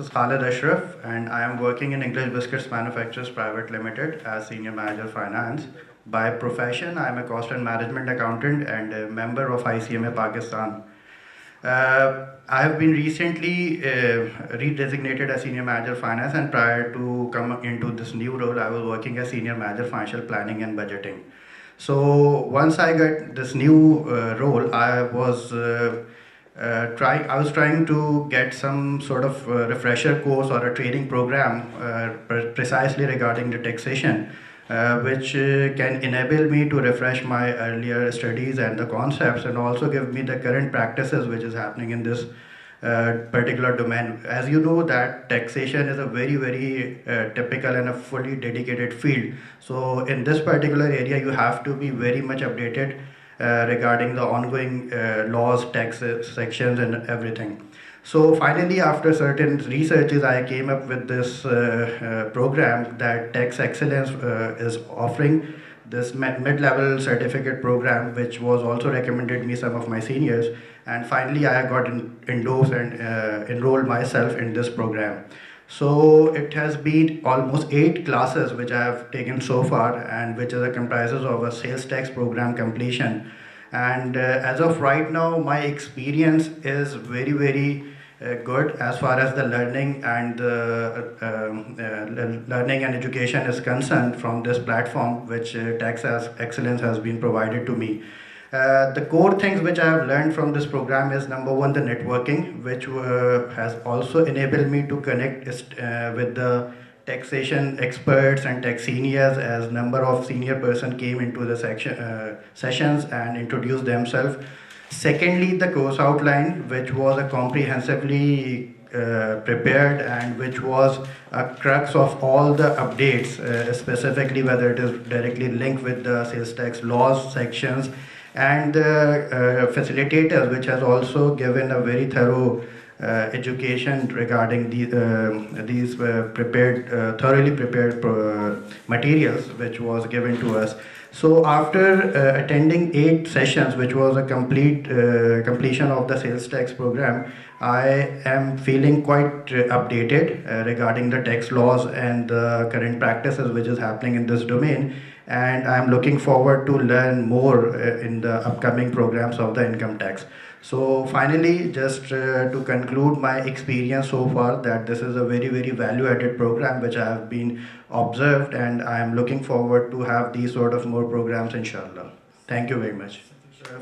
This is Khalid Ashraf, and I am working in English Biscuits Manufacturers Private Limited as Senior Manager Finance. By profession, I am a cost and management accountant and a member of ICMA Pakistan. I have been recently redesignated as Senior Manager Finance, and prior to come into this new role, I was working as Senior Manager Financial Planning and Budgeting. So once I got this new role, I was trying to get some sort of refresher course or a training program precisely regarding the taxation, which can enable me to refresh my earlier studies and the concepts, and also give me the current practices which is happening in this particular domain. As you know, that taxation is a very typical and a fully dedicated field. So in this particular area, you have to be very much updated regarding the ongoing laws, taxes, sections, and everything. So finally, after certain researches, I came up with this program that Tax Excellence is offering, this mid-level certificate program, which was also recommended me some of my seniors. And finally, I got endorsed and enrolled myself in this program. So it has been almost 8 classes which I have taken so far, and which comprises of a sales tax program completion. And as of right now, my experience is very good as far as the learning and learning and education is concerned from this platform, which Tax Excellence has been provided to me. The core things which I have learned from this program is, number one, the networking, which has also enabled me to connect with the taxation experts and tax seniors, as number of senior person came into the sessions and introduced themselves. Secondly, the course outline, which was a comprehensively prepared, and which was a crux of all the updates, specifically whether it is directly linked with the sales tax laws sections, and the facilitators, which has also given a very thorough education regarding these thoroughly prepared materials which was given to us. So after attending 8 sessions, which was a complete completion of the sales tax program, I am feeling quite updated regarding the tax laws and the current practices which is happening in this domain, and I am looking forward to learn more in the upcoming programs of the income tax. So finally, just to conclude my experience so far, that this is a very value added program which I have been observed, and I am looking forward to have these sort of more programs, inshallah. Thank you very much.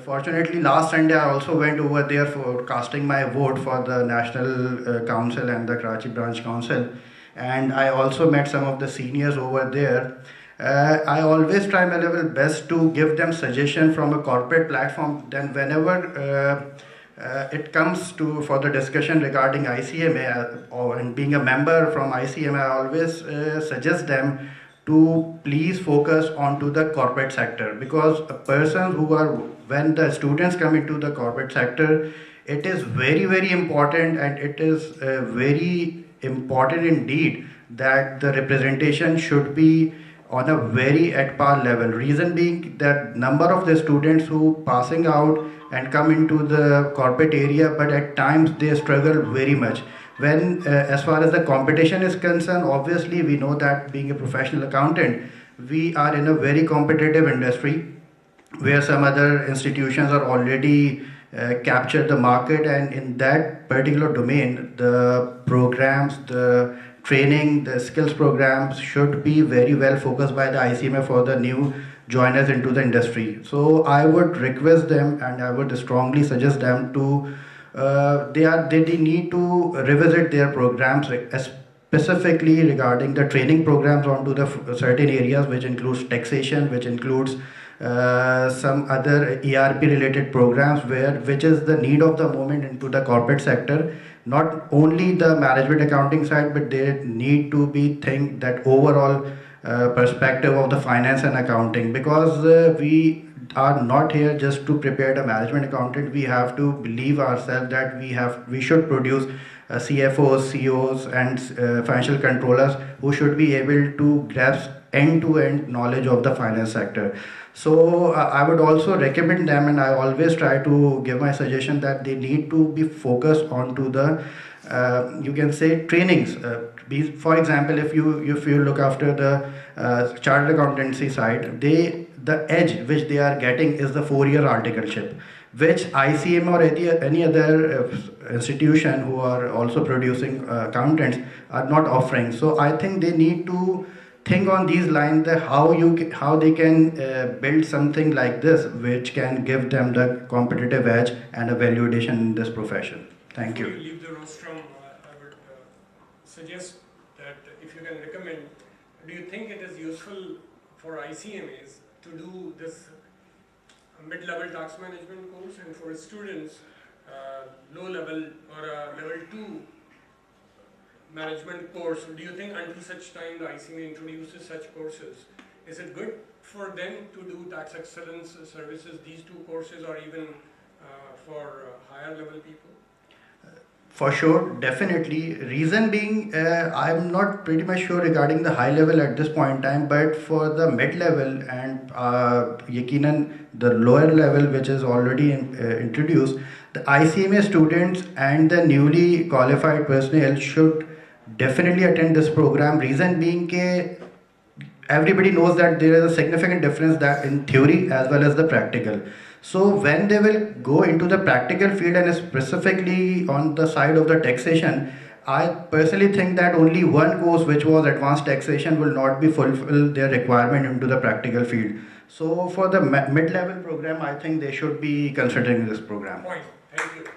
Fortunately, last Sunday I also went over there for casting my vote for the National Council and the Karachi Branch Council, and I also met some of the seniors over there. I always try my level best to give them suggestion from a corporate platform. Then whenever it comes to for the discussion regarding ICMA, and being a member from ICMA, I always suggest them to please focus onto the corporate sector, because a person when the students come into the corporate sector, it is very important, and it is very important indeed that the representation should be on a very at par level. Reason being that number of the students who passing out and come into the corporate area, but at times they struggle very much. When as far as the competition is concerned, obviously we know that being a professional accountant, we are in a very competitive industry where some other institutions are already captured the market, and in that particular domain, the programs, the training, the skills programs should be very well focused by the ICMA for the new joiners into the industry. So I would request them, and I would strongly suggest them to they need to revisit their programs, specifically regarding the training programs onto the certain areas, which includes taxation, which includes some other ERP related programs, which is the need of the moment into the corporate sector. Not only the management accounting side, but they need to be think that overall perspective of the finance and accounting, because we are not here just to prepare the management accountant. We have to believe ourselves that we should produce CFOs, CEOs, and financial controllers who should be able to grasp end-to-end knowledge of the finance sector. So I would also recommend them, and I always try to give my suggestion that they need to be focused onto the you can say trainings. For example, if you look after the chartered accountancy side, the edge which they are getting is the 4-year articleship, which ICM or any other institution who are also producing accountants are not offering. So I think they need to think on these lines that how they can build something like this which can give them the competitive edge and a validation in this profession. Thank you. Before you leave the rostrum, I would suggest that if you can recommend, do you think it is useful for ICMAs to do this mid-level tax management course, and for students low-level or a level 2 management course? Do you think until such time the ICMA introduces such courses, is it good for them to do tax excellence services, these two courses, or even for higher level people? For sure, definitely. Reason being, I'm not pretty much sure regarding the high level at this point in time, but for the mid level and yakinan the lower level, which is already introduced, the ICMA students and the newly qualified personnel should definitely attend this program. Reason being, everybody knows that there is a significant difference that in theory as well as the practical. So when they will go into the practical field and specifically on the side of the taxation, I personally think that only one course, which was advanced taxation, will not be fulfill their requirement into the practical field. So for the mid-level program, I think they should be considering this program. Point. Thank you.